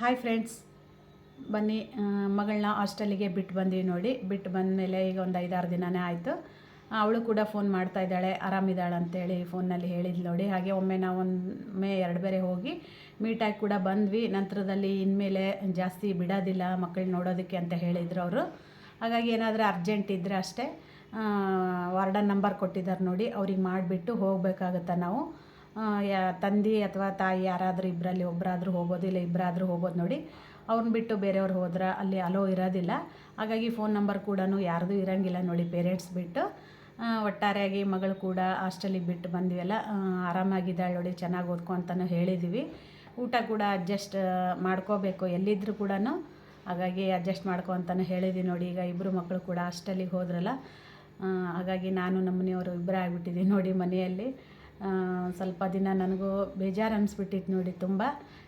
Hi friends, ಬನ್ನಿ ಮಗಳನ್ನ ಹಾಸ್ಟೆಲಿಗೆ ಬಿಟ್ಟು ಬಂದ್ವಿ ನೋಡಿ. ಬಿಟ್ಟು ಬಂದಮೇಲೆ ಈಗ ಒಂದು 5-6 ದಿನವೇ ಆಯಿತು. ಅವಳು ಕೂಡ ಫೋನ್ ಮಾಡ್ತಾ ಇದ್ದಾಳೆ, ಆರಾಮಿದ್ದಾಳೆ ಅಂತೇಳಿ ಫೋನ್ನಲ್ಲಿ ಹೇಳಿದ್ಲು ನೋಡಿ. ಹಾಗೆ ಒಮ್ಮೆ ನಾವು ಒಮ್ಮೆ 2 ಬೇರೆ ಹೋಗಿ ಮೀಟಾಗಿ ಕೂಡ ಬಂದ್ವಿ. ನಂತರದಲ್ಲಿ ಇನ್ಮೇಲೆ ಜಾಸ್ತಿ ಬಿಡೋದಿಲ್ಲ ಮಕ್ಕಳು ನೋಡೋದಕ್ಕೆ ಅಂತ ಹೇಳಿದರು ಅವರು. ಹಾಗಾಗಿ ಏನಾದರೂ ಅರ್ಜೆಂಟ್ ಇದ್ದರೆ ಅಷ್ಟೇ ವಾರ್ಡನ್ ನಂಬರ್ ಕೊಟ್ಟಿದ್ದಾರೆ ನೋಡಿ, ಅವ್ರಿಗೆ ಮಾಡಿಬಿಟ್ಟು ಹೋಗಬೇಕಾಗುತ್ತೆ ನಾವು. ತಂದೆ ಅಥವಾ ತಾಯಿ ಯಾರಾದರೂ ಇಬ್ಬರಲ್ಲಿ ಒಬ್ಬರಾದರೂ ಹೋಗ್ಬೋದು, ಇಲ್ಲ ಇಬ್ಬರಾದರೂ ಹೋಗ್ಬೋದು ನೋಡಿ. ಅವ್ರನ್ನ ಬಿಟ್ಟು ಬೇರೆಯವ್ರು ಹೋದ್ರೆ ಅಲ್ಲಿ ಅಲೋ ಇರೋದಿಲ್ಲ. ಹಾಗಾಗಿ ಫೋನ್ ನಂಬರ್ ಕೂಡ ಯಾರ್ದು ಇರೋಂಗಿಲ್ಲ ನೋಡಿ, ಪೇರೆಂಟ್ಸ್ ಬಿಟ್ಟು. ಒಟ್ಟಾರೆಯಾಗಿ ಮಗಳು ಕೂಡ ಹಾಸ್ಟೆಲಿಗೆ ಬಿಟ್ಟು ಬಂದ್ವಲ್ಲ, ಆರಾಮಾಗಿದ್ದಾಳೆ ನೋಡಿ, ಚೆನ್ನಾಗಿ ಓದ್ಕೊ ಅಂತಲೂ ಹೇಳಿದ್ದೀವಿ. ಊಟ ಕೂಡ ಅಡ್ಜಸ್ಟ್ ಮಾಡ್ಕೋಬೇಕು ಎಲ್ಲಿದ್ದರೂ ಕೂಡ, ಹಾಗಾಗಿ ಅಡ್ಜಸ್ಟ್ ಮಾಡ್ಕೊ ಅಂತಲೂ ಹೇಳಿದ್ವಿ ನೋಡಿ. ಈಗ ಇಬ್ಬರು ಮಕ್ಕಳು ಕೂಡ ಹಾಸ್ಟೆಲಿಗೆ ಹೋದ್ರಲ್ಲ, ಹಾಗಾಗಿ ನಾನು ನಮ್ಮ ಮನೆಯವರು ಇಬ್ಬರೇ ಆಗಿಬಿಟ್ಟಿದ್ದೀವಿ ನೋಡಿ ಮನೆಯಲ್ಲಿ. ಸ್ವಲ್ಪ ದಿನ ನನಗೂ ಬೇಜಾರು ಅನಿಸ್ಬಿಟ್ಟಿತ್ತು ನೋಡಿ ತುಂಬ.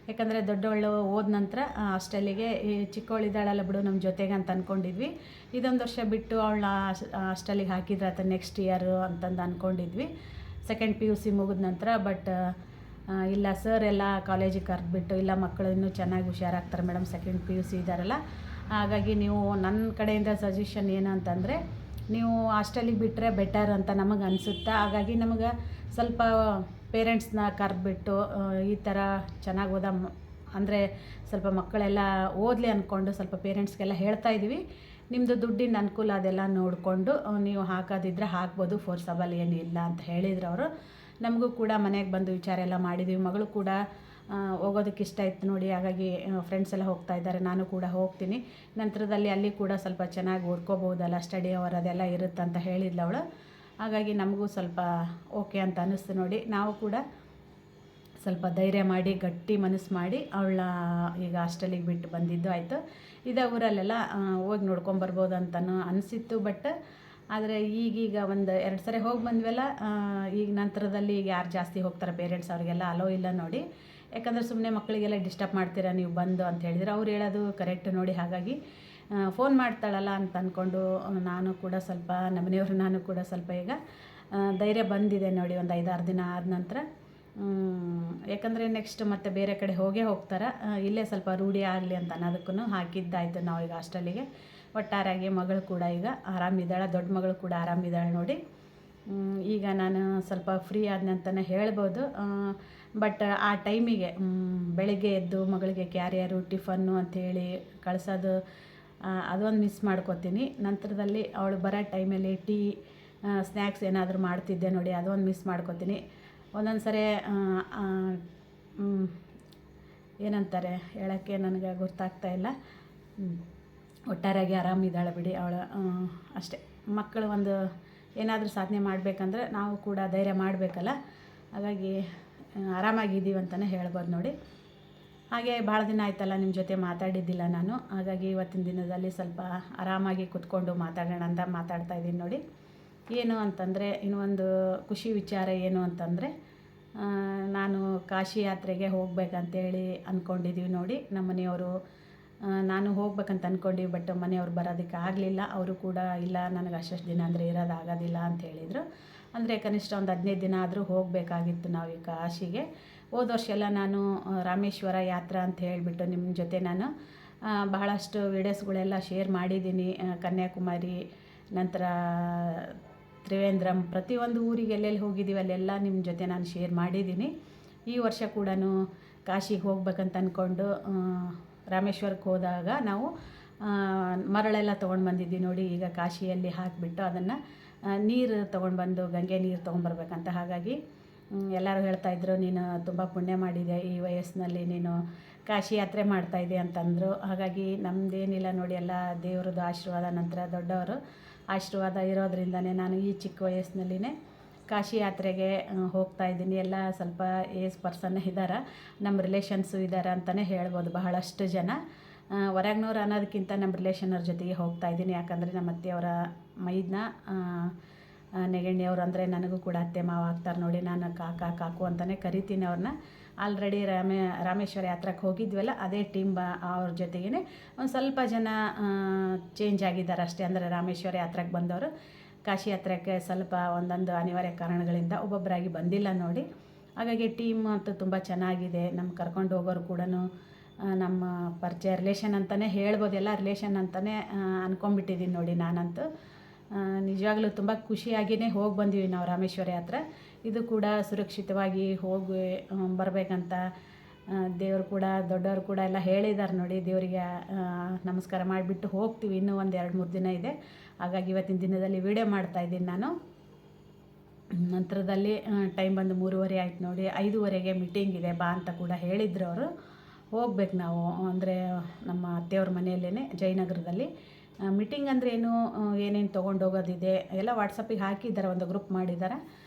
ಯಾಕಂದರೆ ದೊಡ್ಡವಳು ಹೋದ ನಂತರ ಹಾಸ್ಟೆಲಿಗೆ, ಈ ಚಿಕ್ಕವಳಿದ್ದಾಳಲ್ಲ ಬಿಡು ನಮ್ಮ ಜೊತೆಗೆ ಅಂತ ಅಂದ್ಕೊಂಡಿದ್ವಿ. ಇದೊಂದು ವರ್ಷ ಬಿಟ್ಟು ಅವಳನ್ನ ಹಾಸ್ಟೆಲಿಗೆ ಹಾಕಿದ್ರೆ ಆತ ನೆಕ್ಸ್ಟ್ ಇಯರು ಅಂತಂದು ಅಂದ್ಕೊಂಡಿದ್ವಿ, ಸೆಕೆಂಡ್ PUC ಮುಗಿದ ನಂತರ. ಬಟ್ ಇಲ್ಲ, ಸರ್ ಎಲ್ಲ ಕಾಲೇಜಿಗೆ ಕರೆದ್ಬಿಟ್ಟು, ಇಲ್ಲ ಮಕ್ಕಳು ಇನ್ನೂ ಚೆನ್ನಾಗಿ ಹುಷಾರಾಗ್ತಾರೆ ಮೇಡಮ್, ಸೆಕೆಂಡ್ PUC ಇದ್ದಾರಲ್ಲ, ಹಾಗಾಗಿ ನೀವು ನನ್ನ ಕಡೆಯಿಂದ ಸಜೆಷನ್ ಏನು ಅಂತಂದರೆ, ನೀವು ಹಾಸ್ಟೆಲಿಗೆ ಬಿಟ್ಟರೆ ಬೆಟರ್ ಅಂತ ನಮಗೆ ಅನಿಸುತ್ತಾ. ಹಾಗಾಗಿ ನಮಗೆ ಸ್ವಲ್ಪ ಪೇರೆಂಟ್ಸ್ನ ಕರೆದ್ಬಿಟ್ಟು ಈ ಥರ ಚೆನ್ನಾಗಿ ಅಂದರೆ ಸ್ವಲ್ಪ ಮಕ್ಕಳೆಲ್ಲ ಓದಲಿ ಅಂದ್ಕೊಂಡು ಸ್ವಲ್ಪ ಪೇರೆಂಟ್ಸ್ಗೆಲ್ಲ ಹೇಳ್ತಾಯಿದ್ವಿ. ನಿಮ್ಮದು ದುಡ್ಡಿನ ಅನುಕೂಲ ಅದೆಲ್ಲ ನೋಡಿಕೊಂಡು ನೀವು ಹಾಕೋದಿದ್ರೆ ಹಾಕ್ಬೋದು, ಫೋರ್ಸಬಲ್ ಏನಿಲ್ಲ ಅಂತ ಹೇಳಿದ್ರು ಅವರು. ನಮಗೂ ಕೂಡ ಮನೆಗೆ ಬಂದು ವಿಚಾರ ಎಲ್ಲ ಮಾಡಿದ್ವಿ. ಮಗಳು ಕೂಡ ಹೋಗೋದಕ್ಕೆ ಇಷ್ಟ ಇತ್ತು ನೋಡಿ. ಹಾಗಾಗಿ ಫ್ರೆಂಡ್ಸ್ ಎಲ್ಲ ಹೋಗ್ತಾ ಇದ್ದಾರೆ, ನಾನು ಕೂಡ ಹೋಗ್ತೀನಿ. ನಂತರದಲ್ಲಿ ಅಲ್ಲಿ ಕೂಡ ಸ್ವಲ್ಪ ಚೆನ್ನಾಗಿ ಓದ್ಕೋಬೋದಲ್ಲ, ಸ್ಟಡಿ ಅವರ್ ಅದೆಲ್ಲ ಇರುತ್ತಂತ ಹೇಳಿದ್ಲು ಅವಳು. ಹಾಗಾಗಿ ನಮಗೂ ಸ್ವಲ್ಪ ಓಕೆ ಅಂತ ಅನ್ನಿಸ್ತು ನೋಡಿ. ನಾವು ಕೂಡ ಸ್ವಲ್ಪ ಧೈರ್ಯ ಮಾಡಿ, ಗಟ್ಟಿ ಮನಸ್ಸು ಮಾಡಿ ಅವಳ ಈಗ ಹಾಸ್ಟೆಲಿಗೆ ಬಿಟ್ಟು ಬಂದಿದ್ದು ಆಯಿತು. ಇದೇ ಊರಲ್ಲೆಲ್ಲ ಹೋಗಿ ನೋಡ್ಕೊಂಬರ್ಬೋದು ಅಂತಲೂ ಅನಿಸಿತ್ತು. ಬಟ್ ಆದರೆ ಈಗೀಗ ಒಂದು 2 ಸರಿ ಹೋಗಿ ಬಂದ್ವಲ್ಲ, ಈಗ ನಂತರದಲ್ಲಿ ಈಗ ಯಾರು ಜಾಸ್ತಿ ಹೋಗ್ತಾರೆ ಪೇರೆಂಟ್ಸ್, ಅವರಿಗೆಲ್ಲ ಅಲೋ ಇಲ್ಲ ನೋಡಿ. ಯಾಕಂದರೆ ಸುಮ್ಮನೆ ಮಕ್ಕಳಿಗೆಲ್ಲ ಡಿಸ್ಟರ್ಬ್ ಮಾಡ್ತೀರಾ ನೀವು ಬಂದು ಅಂತ ಹೇಳಿದರೆ, ಅವ್ರು ಹೇಳೋದು ಕರೆಕ್ಟ್ ನೋಡಿ. ಹಾಗಾಗಿ ಫೋನ್ ಮಾಡ್ತಾಳಲ್ಲ ಅಂತ ಅಂದ್ಕೊಂಡು ನಾನು ಕೂಡ ಸ್ವಲ್ಪ ನಮ್ಮನೆಯವರು ನಾನು ಕೂಡ ಸ್ವಲ್ಪ ಈಗ ಧೈರ್ಯ ಬಂದಿದೆ ನೋಡಿ, ಒಂದು 5-6 ದಿನ ಆದ ನಂತರ. ಯಾಕಂದರೆ ನೆಕ್ಸ್ಟ್ ಮತ್ತೆ ಬೇರೆ ಕಡೆ ಹೋಗ್ತಾರೆ, ಇಲ್ಲೇ ಸ್ವಲ್ಪ ರೂಢಿ ಆಗಲಿ ಅಂತ ಅನ್ನೋದಕ್ಕೂ ಹಾಕಿದ್ದಾಯಿತು ನಾವು ಈಗ ಹಾಸ್ಟೆಲಿಗೆ. ಒಟ್ಟಾರೆಯಾಗಿ ಮಗಳು ಕೂಡ ಈಗ ಆರಾಮಿದ್ದಾಳೆ, ದೊಡ್ಡ ಮಗಳು ಕೂಡ ಆರಾಮಿದ್ದಾಳೆ ನೋಡಿ. ಈಗ ನಾನು ಸ್ವಲ್ಪ ಫ್ರೀ ಆದ್ನೆ ಅಂತಲೇ ಹೇಳ್ಬೋದು. ಬಟ್ ಆ ಟೈಮಿಗೆ ಬೆಳಗ್ಗೆ ಎದ್ದು ಮಗಳಿಗೆ ಕ್ಯಾರಿಯರು, ಟಿಫನ್ನು ಅಂಥೇಳಿ ಕಳಿಸೋದು, ಅದೊಂದು ಮಿಸ್ ಮಾಡ್ಕೋತೀನಿ. ನಂತರದಲ್ಲಿ ಅವಳು ಬರೋ ಟೈಮಲ್ಲಿ ಟೀ, ಸ್ನ್ಯಾಕ್ಸ್ ಏನಾದರೂ ಮಾಡ್ತಿದ್ದೆ ನೋಡಿ, ಅದೊಂದು ಮಿಸ್ ಮಾಡ್ಕೋತೀನಿ. ಒಂದೊಂದು ಸರಿ ಏನಂತಾರೆ ಹೇಳೋಕ್ಕೆ ನನಗೆ ಗೊತ್ತಾಗ್ತಾಯಿಲ್ಲ. ಒಟ್ಟಾರೆಯಾಗಿ ಆರಾಮಿದ್ದಾಳೆ ಬಿಡಿ ಅವಳು. ಅಷ್ಟೇ, ಮಕ್ಕಳು ಒಂದು ಏನಾದರೂ ಸಾಧನೆ ಮಾಡಬೇಕಂದ್ರೆ ನಾವು ಕೂಡ ಧೈರ್ಯ ಮಾಡಬೇಕಲ್ಲ. ಹಾಗಾಗಿ ಆರಾಮಾಗಿದ್ದೀವಿ ಅಂತಲೇ ಹೇಳ್ಬೋದು ನೋಡಿ. ಹಾಗೆ ಭಾಳ ದಿನ ಆಯ್ತಲ್ಲ ನಿಮ್ಮ ಜೊತೆ ಮಾತಾಡಿದ್ದಿಲ್ಲ ನಾನು. ಹಾಗಾಗಿ ಇವತ್ತಿನ ದಿನದಲ್ಲಿ ಸ್ವಲ್ಪ ಆರಾಮಾಗಿ ಕೂತ್ಕೊಂಡು ಮಾತಾಡೋಣ ಅಂತ ಮಾತಾಡ್ತಾಯಿದ್ದೀನಿ ನೋಡಿ. ಏನು ಅಂತಂದರೆ, ಇನ್ನೊಂದು ಖುಷಿ ವಿಚಾರ ಏನು ಅಂತಂದರೆ, ನಾನು ಕಾಶಿ ಯಾತ್ರೆಗೆ ಹೋಗ್ಬೇಕಂತೇಳಿ ಅಂದ್ಕೊಂಡಿದ್ದೀವಿ ನೋಡಿ. ನಮ್ಮ ಮನೆಯವರು ನಾನು ಹೋಗ್ಬೇಕಂತ ಅಂದ್ಕೊಂಡ್ವಿ. ಬಟ್ ಮನೆಯವ್ರು ಬರೋದಕ್ಕೆ ಆಗಲಿಲ್ಲ. ಅವರು ಕೂಡ ಇಲ್ಲ, ನನಗೆ ಅಷ್ಟು ದಿನ ಅಂದರೆ ಇರೋದಾಗೋದಿಲ್ಲ ಅಂತ ಹೇಳಿದರು. ಅಂದರೆ ಕನಿಷ್ಠ ಒಂದು 15 ದಿನ ಆದರೂ ಹೋಗಬೇಕಾಗಿತ್ತು ನಾವು ಈ ಕಾಶಿಗೆ. ಹೋದ ವರ್ಷ ಎಲ್ಲ ನಾನು ರಾಮೇಶ್ವರ ಯಾತ್ರಾ ಅಂತ ಹೇಳಿಬಿಟ್ಟು ನಿಮ್ಮ ಜೊತೆ ನಾನು ಬಹಳಷ್ಟು ವೀಡಿಯೋಸ್ಗಳೆಲ್ಲ ಶೇರ್ ಮಾಡಿದ್ದೀನಿ. ಕನ್ಯಾಕುಮಾರಿ, ನಂತರ ತ್ರಿವೇಂದ್ರಂ, ಪ್ರತಿಯೊಂದು ಊರಿಗೆ ಎಲ್ಲೆಲ್ಲಿ ಹೋಗಿದ್ದೀವಿ ಅಲ್ಲೆಲ್ಲ ನಿಮ್ಮ ಜೊತೆ ನಾನು ಶೇರ್ ಮಾಡಿದ್ದೀನಿ. ಈ ವರ್ಷ ಕೂಡ ಕಾಶಿಗೆ ಹೋಗ್ಬೇಕಂತ ಅಂದ್ಕೊಂಡು ರಾಮೇಶ್ವರಕ್ಕೆ ಹೋದಾಗ ನಾವು ಮರಳೆಲ್ಲ ತೊಗೊಂಡು ಬಂದಿದ್ವಿ ನೋಡಿ. ಈಗ ಕಾಶಿಯಲ್ಲಿ ಹಾಕಿಬಿಟ್ಟು ಅದನ್ನು ನೀರು ತೊಗೊಂಡು ಬಂದು ಗಂಗೆ ನೀರು ತೊಗೊಂಬರ್ಬೇಕಂತ. ಹಾಗಾಗಿ ಎಲ್ಲರೂ ಹೇಳ್ತಾಯಿದ್ರು, ನೀನು ತುಂಬ ಪುಣ್ಯ ಮಾಡಿದೆ, ಈ ವಯಸ್ಸಿನಲ್ಲಿ ನೀನು ಕಾಶಿ ಯಾತ್ರೆ ಮಾಡ್ತಾಯಿದ್ದೆ ಅಂತಂದರು. ಹಾಗಾಗಿ ನಮ್ಮದೇನಿಲ್ಲ ನೋಡಿ, ಎಲ್ಲ ದೇವ್ರದ್ದು ಆಶೀರ್ವಾದ, ನಂತರ ದೊಡ್ಡವರು ಆಶೀರ್ವಾದ ಇರೋದ್ರಿಂದನೇ ನಾನು ಈ ಚಿಕ್ಕ ವಯಸ್ಸಿನಲ್ಲಿನೇ ಕಾಶಿ ಯಾತ್ರೆಗೆ ಹೋಗ್ತಾಯಿದ್ದೀನಿ. ಎಲ್ಲ ಸ್ವಲ್ಪ ಏಜ್ ಪರ್ಸನ್ ಇದ್ದಾರೆ, ನಮ್ಮ ರಿಲೇಷನ್ಸು ಇದ್ದಾರೆ ಅಂತಲೇ ಹೇಳ್ಬೋದು. ಬಹಳಷ್ಟು ಜನ ಹೊರಗ್ನವ್ರು ಅನ್ನೋದಕ್ಕಿಂತ ನಮ್ಮ ರಿಲೇಷನ್ನವ್ರ ಜೊತೆಗೆ ಹೋಗ್ತಾಯಿದ್ದೀನಿ. ಯಾಕಂದರೆ ನಮ್ಮ ಅತ್ತೆಯವರ ಮೈದನ ನೆಗಣ್ಣಿಯವರು ಅಂದರೆ ನನಗೂ ಕೂಡ ಅತ್ತೆ ಮಾವ ಆಗ್ತಾರೆ ನೋಡಿ. ನಾನು ಕಾಕು ಅಂತಲೇ ಕರಿತೀನಿ ಅವ್ರನ್ನ. ಆಲ್ರೆಡಿ ರಾಮೇಶ್ವರ ಯಾತ್ರೆಗೆ ಹೋಗಿದ್ವಲ್ಲ, ಅದೇ ಟೀಮ್ ಅವ್ರ ಜೊತೆಗೇ ಒಂದು ಸ್ವಲ್ಪ ಜನ ಚೇಂಜ್ ಆಗಿದ್ದಾರೆ ಅಷ್ಟೇ. ಅಂದರೆ ರಾಮೇಶ್ವರ ಯಾತ್ರೆಗೆ ಬಂದವರು ಕಾಶಿ ಯಾತ್ರೆಗೆ ಸ್ವಲ್ಪ ಒಂದೊಂದು ಅನಿವಾರ್ಯ ಕಾರಣಗಳಿಂದ ಒಬ್ಬೊಬ್ಬರಾಗಿ ಬಂದಿಲ್ಲ ನೋಡಿ. ಹಾಗಾಗಿ ಟೀಮ್ ಅಂತೂ ತುಂಬ ಚೆನ್ನಾಗಿದೆ. ನಮ್ಮ ಕರ್ಕೊಂಡು ಹೋಗೋರು ಕೂಡ ನಮ್ಮ ಪರಿಚಯ ರಿಲೇಷನ್ ಅಂತಲೇ ಹೇಳ್ಬೋದು, ಎಲ್ಲ ರಿಲೇಷನ್ ಅಂತಲೇ ಅಂದ್ಕೊಂಬಿಟ್ಟಿದ್ದೀನಿ ನೋಡಿ ನಾನಂತೂ. ನಿಜವಾಗ್ಲೂ ತುಂಬ ಖುಷಿಯಾಗಿಯೇ ಹೋಗಿ ಬಂದೀವಿ ನಾವು ರಾಮೇಶ್ವರ ಯಾತ್ರೆ. ಇದು ಕೂಡ ಸುರಕ್ಷಿತವಾಗಿ ಹೋಗಿ ಬರಬೇಕಂತ ದೇವರು ಕೂಡ ದೊಡ್ಡವರು ಕೂಡ ಎಲ್ಲ ಹೇಳಿದ್ದಾರೆ ನೋಡಿ. ದೇವರಿಗೆ ನಮಸ್ಕಾರ ಮಾಡಿಬಿಟ್ಟು ಹೋಗ್ತೀವಿ, ಇನ್ನೂ ಒಂದು 2-3 ದಿನ ಇದೆ. ಹಾಗಾಗಿ ಇವತ್ತಿನ ದಿನದಲ್ಲಿ ವೀಡಿಯೋ ಮಾಡ್ತಾಯಿದ್ದೀನಿ ನಾನು. ನಂತರದಲ್ಲಿ ಟೈಮ್ ಬಂದು 3:30 ಆಯ್ತು ನೋಡಿ. 5:30ಗೆ ಮೀಟಿಂಗ್ ಇದೆ ಬಾ ಅಂತ ಕೂಡ ಹೇಳಿದ್ರು ಅವರು. ಹೋಗ್ಬೇಕು ನಾವು, ಅಂದರೆ ನಮ್ಮ ಅತ್ತೆಯವ್ರ ಮನೆಯಲ್ಲೇ ಜಯನಗರದಲ್ಲಿ. ಮೀಟಿಂಗ್ ಅಂದರೆ ಏನೇನು ತೊಗೊಂಡೋಗೋದಿದೆ ಎಲ್ಲ ವಾಟ್ಸಪ್ಪಿಗೆ ಹಾಕಿದ್ದಾರೆ, ಒಂದು ಗ್ರೂಪ್ ಮಾಡಿದ್ದಾರೆ.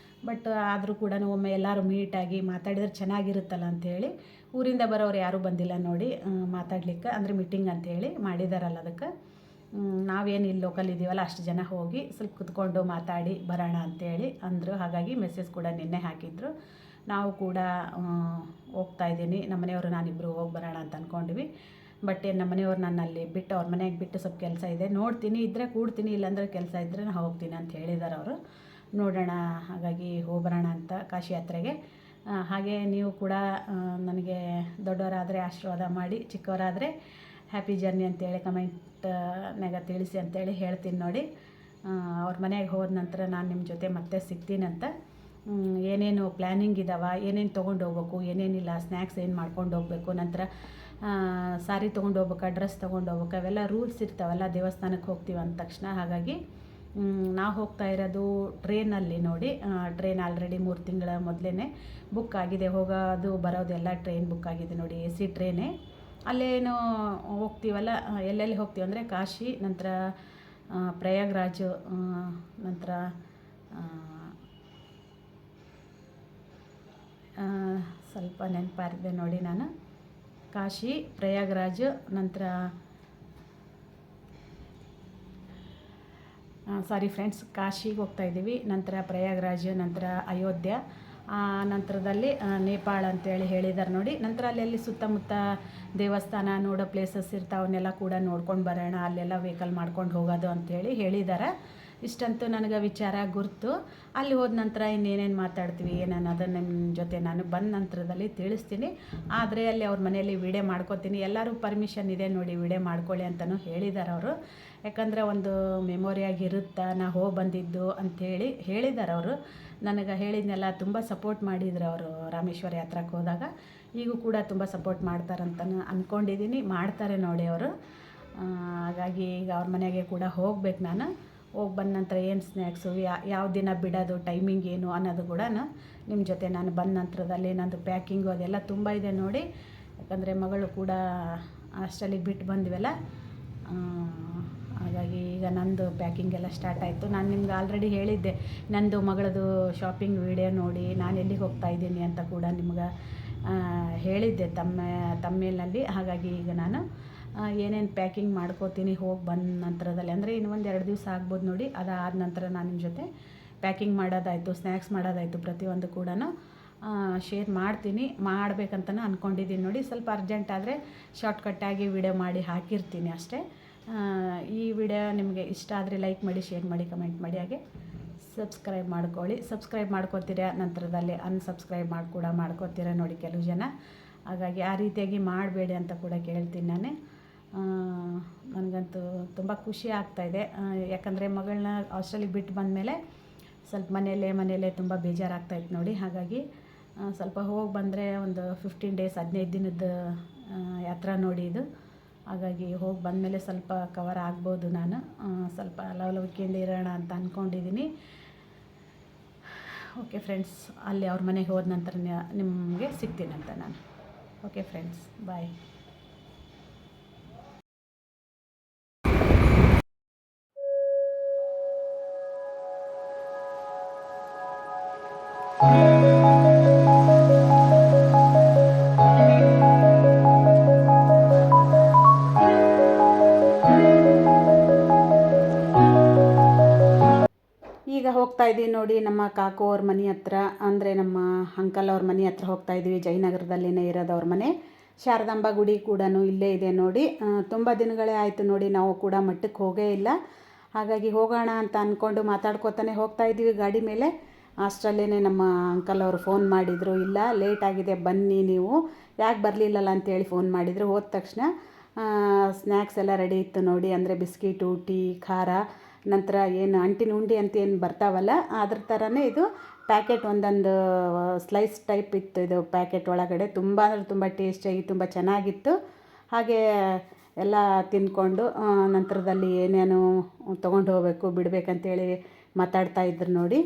ಬಟ್ ಆದರೂ ಕೂಡ ಒಮ್ಮೆ ಎಲ್ಲರೂ ಮೀಟಾಗಿ ಮಾತಾಡಿದ್ರೆ ಚೆನ್ನಾಗಿರುತ್ತಲ್ಲ ಅಂಥೇಳಿ, ಊರಿಂದ ಬರೋರು ಯಾರೂ ಬಂದಿಲ್ಲ ನೋಡಿ ಮಾತಾಡ್ಲಿಕ್ಕೆ, ಅಂದರೆ ಮೀಟಿಂಗ್ ಅಂಥೇಳಿ ಮಾಡಿದಾರಲ್ಲ ಅದಕ್ಕೆ. ನಾವೇನು ಇಲ್ಲಿ ಲೋಕಲ್ ಇದ್ದೀವಲ್ಲ ಅಷ್ಟು ಜನ ಹೋಗಿ ಸ್ವಲ್ಪ ಕುತ್ಕೊಂಡು ಮಾತಾಡಿ ಬರೋಣ ಅಂಥೇಳಿ ಅಂದರು. ಹಾಗಾಗಿ ಮೆಸೇಜ್ ಕೂಡ ನಿನ್ನೆ ಹಾಕಿದ್ರು. ನಾವು ಕೂಡ ಹೋಗ್ತಾಯಿದ್ದೀನಿ, ನಮ್ಮನೆಯವರು ನಾನಿಬ್ಬರು ಹೋಗಿ ಬರೋಣ ಅಂತ ಅಂದ್ಕೊಂಡ್ವಿ. ಬಟ್ ನಮ್ಮನೆಯವ್ರು ನಾನು ಅಲ್ಲಿ ಬಿಟ್ಟು ಅವ್ರ ಮನೆಗೆ ಬಿಟ್ಟು ಸ್ವಲ್ಪ ಕೆಲಸ ಇದೆ, ನೋಡ್ತೀನಿ, ಇದ್ದರೆ ಕೂಡ್ತೀನಿ, ಇಲ್ಲಾಂದರೆ ಕೆಲಸ ಇದ್ದರೆ ನಾನು ಹೋಗ್ತೀನಿ ಅಂತ ಹೇಳಿದ್ದಾರೆ ಅವರು. ನೋಡೋಣ, ಹಾಗಾಗಿ ಹೋಗ್ಬರೋಣ ಅಂತ ಕಾಶಿ ಯಾತ್ರೆಗೆ. ಹಾಗೆ ನೀವು ಕೂಡ ನನಗೆ ದೊಡ್ಡವರಾದರೆ ಆಶೀರ್ವಾದ ಮಾಡಿ, ಚಿಕ್ಕವರಾದರೆ ಹ್ಯಾಪಿ ಜರ್ನಿ ಅಂತೇಳಿ ಕಮೆಂಟ್ನಾಗ ತಿಳಿಸಿ ಅಂತೇಳಿ ಹೇಳ್ತೀನಿ ನೋಡಿ. ಅವ್ರ ಮನೆಗೆ ಹೋದ ನಂತರ ನಾನು ನಿಮ್ಮ ಜೊತೆ ಮತ್ತೆ ಸಿಗ್ತೀನಂತ. ಏನೇನು ಪ್ಲ್ಯಾನಿಂಗ್ ಇದ್ದಾವೆ, ಏನೇನು ತೊಗೊಂಡು ಹೋಗ್ಬೇಕು, ಏನೇನಿಲ್ಲ, ಸ್ನ್ಯಾಕ್ಸ್ ಏನು ಮಾಡ್ಕೊಂಡು ಹೋಗ್ಬೇಕು, ನಂತರ ಸಾರಿ ತೊಗೊಂಡು ಹೋಗ್ಬೇಕಾ, ಡ್ರೆಸ್ ತೊಗೊಂಡು ಹೋಗ್ಬೇಕಾ, ಅವೆಲ್ಲ ರೂಲ್ಸ್ ಇರ್ತಾವಲ್ಲ ದೇವಸ್ಥಾನಕ್ಕೆ ಹೋಗ್ತೀವಿ ಅಂದ ತಕ್ಷಣ. ಹಾಗಾಗಿ ನಾವು ಹೋಗ್ತಾ ಇರೋದು ಟ್ರೈನಲ್ಲಿ ನೋಡಿ. ಟ್ರೈನ್ ಆಲ್ರೆಡಿ 3 ತಿಂಗಳ ಮೊದಲೇ ಬುಕ್ ಆಗಿದೆ, ಹೋಗೋದು ಬರೋದೆಲ್ಲ ಟ್ರೈನ್ ಬುಕ್ ಆಗಿದೆ ನೋಡಿ, AC ಟ್ರೈನೇ. ಅಲ್ಲೇನು ಹೋಗ್ತೀವಲ್ಲ, ಎಲ್ಲೆಲ್ಲಿ ಹೋಗ್ತೀವಿ ಅಂದರೆ ಕಾಶಿ, ನಂತರ ಪ್ರಯಾಗ್ರಾಜ್, ನಂತರ ಸ್ವಲ್ಪ ನೆನಪಾರಿದೆ ನೋಡಿ ನಾನು, ಕಾಶಿ, ಪ್ರಯಾಗ್ರಾಜ್, ನಂತರ ಸಾರಿ ಫ್ರೆಂಡ್ಸ್, ಕಾಶಿಗೆ ಹೋಗ್ತಾಯಿದ್ದೀವಿ, ನಂತರ ಪ್ರಯಾಗ್ರಾಜ್, ನಂತರ ಅಯೋಧ್ಯ, ನಂತರದಲ್ಲಿ ನೇಪಾಳ ಅಂತೇಳಿ ಹೇಳಿದ್ದಾರೆ ನೋಡಿ. ನಂತರ ಅಲ್ಲೆಲ್ಲಿ ಸುತ್ತಮುತ್ತ ದೇವಸ್ಥಾನ ನೋಡೋ ಪ್ಲೇಸಸ್ ಇರ್ತಾವೆ, ಅವನ್ನೆಲ್ಲ ಕೂಡ ನೋಡ್ಕೊಂಡು ಬರೋಣ, ಅಲ್ಲೆಲ್ಲ ವೆಹಿಕಲ್ ಮಾಡ್ಕೊಂಡು ಹೋಗೋದು ಅಂಥೇಳಿ ಹೇಳಿದ್ದಾರೆ. ಇಷ್ಟಂತೂ ನನಗೆ ವಿಚಾರ ಗುರ್ತು. ಅಲ್ಲಿ ಹೋದ ನಂತರ ಇನ್ನೇನೇನು ಮಾತಾಡ್ತೀವಿ ಏನನ್ನು ಅದನ್ನು ನಿಮ್ಮ ಜೊತೆ ನಾನು ಬಂದ ನಂತರದಲ್ಲಿ ತಿಳಿಸ್ತೀನಿ. ಆದರೆ ಅಲ್ಲಿ ಅವ್ರ ಮನೆಯಲ್ಲಿ ವೀಡಿಯೋ ಮಾಡ್ಕೋತೀನಿ, ಎಲ್ಲರೂ ಪರ್ಮಿಷನ್ ಇದೆ ನೋಡಿ ವೀಡಿಯೋ ಮಾಡ್ಕೊಳ್ಳಿ ಅಂತಲೂ ಹೇಳಿದ್ದಾರೆ ಅವರು. ಯಾಕಂದರೆ ಒಂದು ಮೆಮೊರಿಯಾಗಿರುತ್ತಾ ನಾ ಹೋಗಿ ಬಂದಿದ್ದು ಅಂಥೇಳಿ ಹೇಳಿದ್ದಾರೆ ಅವರು. ನನಗೆ ಹೇಳಿದ್ನೆಲ್ಲ ತುಂಬ ಸಪೋರ್ಟ್ ಮಾಡಿದ್ರು ಅವರು ರಾಮೇಶ್ವರ ಯಾತ್ರಕ್ಕೆ ಹೋದಾಗ. ಈಗೂ ಕೂಡ ತುಂಬ ಸಪೋರ್ಟ್ ಮಾಡ್ತಾರಂತನೂ ಅಂದ್ಕೊಂಡಿದ್ದೀನಿ, ಮಾಡ್ತಾರೆ ನೋಡಿ ಅವರು. ಹಾಗಾಗಿ ಈಗ ಅವ್ರ ಮನೆಗೆ ಕೂಡ ಹೋಗ್ಬೇಕು ನಾನು. ಹೋಗಿ ಬಂದ ನಂತರ ಏನು ಸ್ನ್ಯಾಕ್ಸು, ಯಾವ ದಿನ ಬಿಡೋದು, ಟೈಮಿಂಗ್ ಏನು ಅನ್ನೋದು ಕೂಡ ನಿಮ್ಮ ಜೊತೆ ನಾನು ಬಂದ ನಂತರದಲ್ಲಿ ನಂದು ಪ್ಯಾಕಿಂಗು ಅದೆಲ್ಲ ತುಂಬ ಇದೆ ನೋಡಿ. ಯಾಕಂದರೆ ಮಗಳು ಕೂಡ ಹಾಸ್ಟೆಲಿಗೆ ಬಿಟ್ಟು ಬಂದ್ವಲ್ಲ, ಹಾಗಾಗಿ ಈಗ ನಂದು ಪ್ಯಾಕಿಂಗ್ ಎಲ್ಲ ಸ್ಟಾರ್ಟ್ ಆಯಿತು. ನಾನು ನಿಮ್ಗೆ ಆಲ್ರೆಡಿ ಹೇಳಿದ್ದೆ, ನಂದು ಮಗಳದು ಶಾಪಿಂಗ್ ವಿಡಿಯೋ ನೋಡಿ ನಾನು ಎಲ್ಲಿಗೆ ಹೋಗ್ತಾಯಿದ್ದೀನಿ ಅಂತ ಕೂಡ ನಿಮ್ಗೆ ಹೇಳಿದ್ದೆ ತಮ್ಮೇಲ್ನಲ್ಲಿ. ಹಾಗಾಗಿ ಈಗ ನಾನು ಏನೇನು ಪ್ಯಾಕಿಂಗ್ ಮಾಡ್ಕೋತೀನಿ ಹೋಗಿ ಬಂದ ನಂತರದಲ್ಲಿ, ಅಂದರೆ ಇನ್ನು 1-2 ದಿವಸ ಆಗ್ಬೋದು ನೋಡಿ. ಅದಾದ ನಂತರ ನಾನು ನಿಮ್ಮ ಜೊತೆ ಪ್ಯಾಕಿಂಗ್ ಮಾಡೋದಾಯಿತು, ಸ್ನ್ಯಾಕ್ಸ್ ಮಾಡೋದಾಯಿತು, ಪ್ರತಿಯೊಂದು ಕೂಡ ಶೇರ್ ಮಾಡ್ತೀನಿ, ಮಾಡಬೇಕಂತಲೂ ಅಂದ್ಕೊಂಡಿದ್ದೀನಿ ನೋಡಿ. ಸ್ವಲ್ಪ ಅರ್ಜೆಂಟ್ ಆದರೆ ಶಾರ್ಟ್ಕಟ್ಟಾಗಿ ವಿಡಿಯೋ ಮಾಡಿ ಹಾಕಿರ್ತೀನಿ ಅಷ್ಟೇ. ಈ ವಿಡಿಯೋ ನಿಮಗೆ ಇಷ್ಟ ಆದರೆ ಲೈಕ್ ಮಾಡಿ, ಶೇರ್ ಮಾಡಿ, ಕಮೆಂಟ್ ಮಾಡಿ, ಹಾಗೆ ಸಬ್ಸ್ಕ್ರೈಬ್ ಮಾಡ್ಕೊಳ್ಳಿ. ಸಬ್ಸ್ಕ್ರೈಬ್ ಮಾಡ್ಕೋತೀರಾ, ನಂತರದಲ್ಲಿ ಅನ್ಸಬ್ಸ್ಕ್ರೈಬ್ ಮಾಡ್ಕೋತೀರಾ ನೋಡಿ ಕೆಲವು ಜನ. ಹಾಗಾಗಿ ಆ ರೀತಿಯಾಗಿ ಮಾಡಬೇಡಿ ಅಂತ ಕೂಡ ಕೇಳ್ತೀನಿ ನಾನು. ನನಗಂತೂ ತುಂಬ ಖುಷಿ ಆಗ್ತಾಯಿದೆ, ಯಾಕಂದರೆ ಮಗಳನ್ನ ಹಾಸ್ಟೆಲಿಗೆ ಬಿಟ್ಟು ಬಂದಮೇಲೆ ಸ್ವಲ್ಪ ಮನೆಯಲ್ಲೇ ತುಂಬ ಬೇಜಾರಾಗ್ತಾಯಿತ್ತು ನೋಡಿ. ಹಾಗಾಗಿ ಸ್ವಲ್ಪ ಹೋಗಿ ಬಂದರೆ ಒಂದು 15 ಡೇಸ್ 15 ದಿನದ ಯಾತ್ರಾ ನೋಡಿ ಇದು. ಹಾಗಾಗಿ ಹೋಗಿ ಬಂದಮೇಲೆ ಸ್ವಲ್ಪ ಕವರ್ ಆಗ್ಬೋದು, ನಾನು ಸ್ವಲ್ಪ ಲವಲವಿಕೆಯಿಂದ ಇರೋಣ ಅಂತ ಅಂದ್ಕೊಂಡಿದ್ದೀನಿ. ಓಕೆ ಫ್ರೆಂಡ್ಸ್, ಅಲ್ಲಿ ಅವ್ರ ಮನೆಗೆ ಹೋದ ನಂತರ ನಿಮಗೆ ಸಿಗ್ತೀನಂತ ನಾನು. ಓಕೆ ಫ್ರೆಂಡ್ಸ್, ಬಾಯ್. ಈಗ ಹೋಗ್ತಾಯಿದ್ದೀವಿ ನೋಡಿ ನಮ್ಮ ಕಾಕು ಅವ್ರ ಮನೆ ಹತ್ರ, ಅಂದರೆ ನಮ್ಮ ಅಂಕಲ್ ಅವ್ರ ಮನೆ ಹತ್ರ ಹೋಗ್ತಾಯಿದ್ದೀವಿ. ಜಯನಗರದಲ್ಲೇ ಇರೋದು ಅವ್ರ ಮನೆ. ಶಾರದಾಂಬಾ ಗುಡಿ ಕೂಡ ಇಲ್ಲೇ ಇದೆ ನೋಡಿ. ತುಂಬ ದಿನಗಳೇ ಆಯಿತು ನೋಡಿ, ನಾವು ಕೂಡ ಮಠಕ್ಕೆ ಹೋಗೇ ಇಲ್ಲ. ಹಾಗಾಗಿ ಹೋಗೋಣ ಅಂತ ಅಂದ್ಕೊಂಡು ಮಾತಾಡ್ಕೋತಾನೆ ಹೋಗ್ತಾಯಿದ್ದೀವಿ ಗಾಡಿ ಮೇಲೆ. ಅಷ್ಟರಲ್ಲೇ ನಮ್ಮ ಅಂಕಲ್ ಅವರು ಫೋನ್ ಮಾಡಿದರು, ಇಲ್ಲ ಲೇಟ್ ಆಗಿದೆ ಬನ್ನಿ, ನೀವು ಯಾಕೆ ಬರಲಿಲ್ಲಲ್ಲ ಅಂತೇಳಿ ಫೋನ್ ಮಾಡಿದರು. ಹೋದ ತಕ್ಷಣ ಸ್ನ್ಯಾಕ್ಸ್ ಎಲ್ಲ ರೆಡಿ ಇತ್ತು ನೋಡಿ, ಅಂದರೆ ಬಿಸ್ಕಿಟು, ಟೀ, ಖಾರ, ನಂತರ ಏನು ಅಂಟಿನ ಉಂಡೆ ಅಂತ ಏನು ಬರ್ತಾವಲ್ಲ ಅದ್ರ ಥರನೇ ಇದು ಪ್ಯಾಕೆಟ್ ಒಂದೊಂದು ಸ್ಲೈಸ್ ಟೈಪ್ ಇತ್ತು ಇದು ಪ್ಯಾಕೆಟ್ ಒಳಗಡೆ. ತುಂಬ ಅಂದರೆ ತುಂಬ ಟೇಸ್ಟಿಯಾಗಿ ತುಂಬ ಚೆನ್ನಾಗಿತ್ತು. ಹಾಗೆ ಎಲ್ಲ ತಿಂದ್ಕೊಂಡು ನಂತರದಲ್ಲಿ ಏನೇನು ತೊಗೊಂಡು ಹೋಗಬೇಕು ಬಿಡಬೇಕಂತೇಳಿ ಮಾತಾಡ್ತಾ ಇದ್ರು ನೋಡಿ.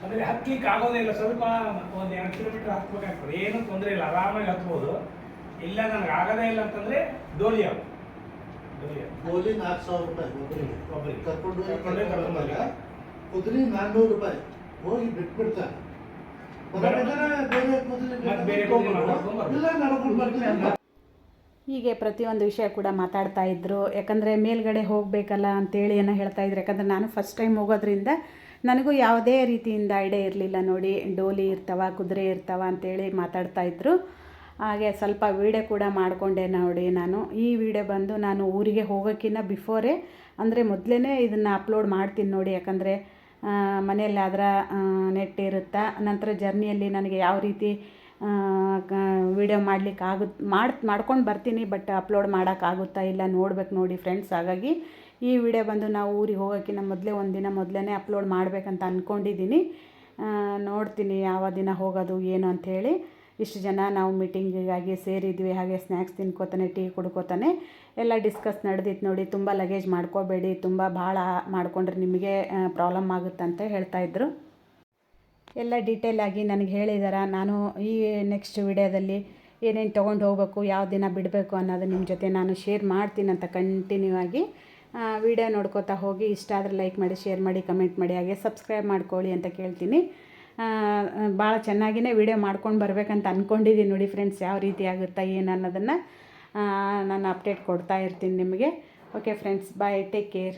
ಅಂದರೆ ಹತ್ಲಿಕ್ಕೆ ಆಗೋದೇ ಇಲ್ಲ, ಸ್ವಲ್ಪ ಒಂದು 2 ಕಿಲೋಮೀಟರ್ ಹತ್ಬೇಕಾಗ್ತದೆ, ಏನು ತೊಂದರೆ ಇಲ್ಲ, ಆರಾಮಾಗಿ ಹತ್ಬೋದು. ಇಲ್ಲ ನನಗೆ ಆಗೋದೇ ಇಲ್ಲ ಅಂತಂದರೆ ಡೋಲಿ 4,000 ರೂಪಾಯಿ ಕರ್ಕೊಂಡು ಕುದುರೆ 400 ರೂಪಾಯಿ ಹೋಗಿ ಬಿಟ್ಬಿಡ್ತಾರೆ. ಹೀಗೆ ಪ್ರತಿಯೊಂದು ವಿಷಯ ಕೂಡ ಮಾತಾಡ್ತಾ ಇದ್ದರು. ಯಾಕಂದರೆ ಮೇಲ್ಗಡೆ ಹೋಗಬೇಕಲ್ಲ ಅಂತೇಳಿ ಏನೋ ಹೇಳ್ತಾಯಿದ್ರು. ಯಾಕಂದರೆ ನಾನು ಫಸ್ಟ್ ಟೈಮ್ ಹೋಗೋದ್ರಿಂದ ನನಗೂ ಯಾವುದೇ ರೀತಿಯಿಂದ ಐಡಿಯಾ ಇರಲಿಲ್ಲ ನೋಡಿ. ಡೋಲಿ ಇರ್ತಾವ, ಕುದುರೆ ಇರ್ತಾವ ಅಂತೇಳಿ ಮಾತಾಡ್ತಾಯಿದ್ರು. ಹಾಗೆ ಸ್ವಲ್ಪ ವೀಡಿಯೋ ಕೂಡ ಮಾಡಿಕೊಂಡೆ ನೋಡಿ. ನಾನು ಈ ವಿಡಿಯೋ ಬಂದು ನಾನು ಊರಿಗೆ ಹೋಗೋಕ್ಕಿಂತ ಬಿಫೋರೇ ಅಂದರೆ ಮೊದಲೇ ಇದನ್ನು ಅಪ್ಲೋಡ್ ಮಾಡ್ತೀನಿ ನೋಡಿ. ಯಾಕಂದರೆ ಮನೆಯಲ್ಲಿ ಆದ್ರೆ ನೆಟ್ ಇರುತ್ತಾ, ನಂತರ ಜರ್ನಿಯಲ್ಲಿ ನನಗೆ ಯಾವ ರೀತಿ ವಿಡಿಯೋ ಮಾಡ್ಕೊಂಡು ಬರ್ತೀನಿ, ಬಟ್ ಅಪ್ಲೋಡ್ ಮಾಡೋಕ್ಕಾಗುತ್ತಾ ಇಲ್ಲ ನೋಡ್ಬೇಕು ನೋಡಿ ಫ್ರೆಂಡ್ಸ್. ಹಾಗಾಗಿ ಈ ವಿಡಿಯೋ ಬಂದು ನಾವು ಊರಿಗೆ ಹೋಗೋಕ್ಕಿಂತ ಒಂದಿನ ಮೊದಲೇ ಅಪ್ಲೋಡ್ ಮಾಡಬೇಕಂತ ಅಂದ್ಕೊಂಡಿದ್ದೀನಿ. ನೋಡ್ತೀನಿ ಯಾವ ದಿನ ಹೋಗೋದು ಏನು ಅಂಥೇಳಿ. ಇಷ್ಟು ಜನ ನಾವು ಮೀಟಿಂಗಿಗಾಗಿ ಸೇರಿದ್ವಿ. ಹಾಗೆ ಸ್ನ್ಯಾಕ್ಸ್ ತಿನ್ಕೋತಾನೆ, ಟೀ ಕುಡ್ಕೋತಾನೆ ಎಲ್ಲ ಡಿಸ್ಕಸ್ ನಡೆದಿತ್ತು ನೋಡಿ. ತುಂಬ ಲಗೇಜ್ ಮಾಡ್ಕೋಬೇಡಿ, ತುಂಬ ಭಾಳ ಮಾಡಿಕೊಂಡ್ರೆ ನಿಮಗೆ ಪ್ರಾಬ್ಲಮ್ ಆಗುತ್ತಂತ ಹೇಳ್ತಾಯಿದ್ರು. ಎಲ್ಲ ಡೀಟೇಲಾಗಿ ನನಗೆ ಹೇಳಿದ್ದಾರೆ. ನಾನು ಈ ನೆಕ್ಸ್ಟ್ ವಿಡಿಯೋದಲ್ಲಿ ಏನೇನು ತೊಗೊಂಡು ಹೋಗಬೇಕು, ಯಾವ ದಿನ ಬಿಡಬೇಕು ಅನ್ನೋದು ನಿಮ್ಮ ಜೊತೆ ನಾನು ಶೇರ್ ಮಾಡ್ತೀನಂತ ಕಂಟಿನ್ಯೂ ಆಗಿ. ವಿಡಿಯೋ ನೋಡ್ಕೋತಾ ಹೋಗಿ. ಇಷ್ಟ ಆದರೆ ಲೈಕ್ ಮಾಡಿ, ಶೇರ್ ಮಾಡಿ, ಕಮೆಂಟ್ ಮಾಡಿ, ಹಾಗೆ ಸಬ್ಸ್ಕ್ರೈಬ್ ಮಾಡ್ಕೊಳ್ಳಿ ಅಂತ ಕೇಳ್ತೀನಿ. ಭಾಳ ಚೆನ್ನಾಗಿಯೇ ವಿಡಿಯೋ ಮಾಡ್ಕೊಂಡು ಬರಬೇಕಂತ ಅಂದ್ಕೊಂಡಿದ್ದೀನಿ ನೋಡಿ ಫ್ರೆಂಡ್ಸ್. ಯಾವ ರೀತಿ ಆಗುತ್ತಾ ಏನು ಅನ್ನೋದನ್ನು ನಾನು ಅಪ್ಡೇಟ್ ಕೊಡ್ತಾ ಇರ್ತೀನಿ ನಿಮಗೆ. ಓಕೆ ಫ್ರೆಂಡ್ಸ್, ಬಾಯ್, ಟೇಕ್ ಕೇರ್.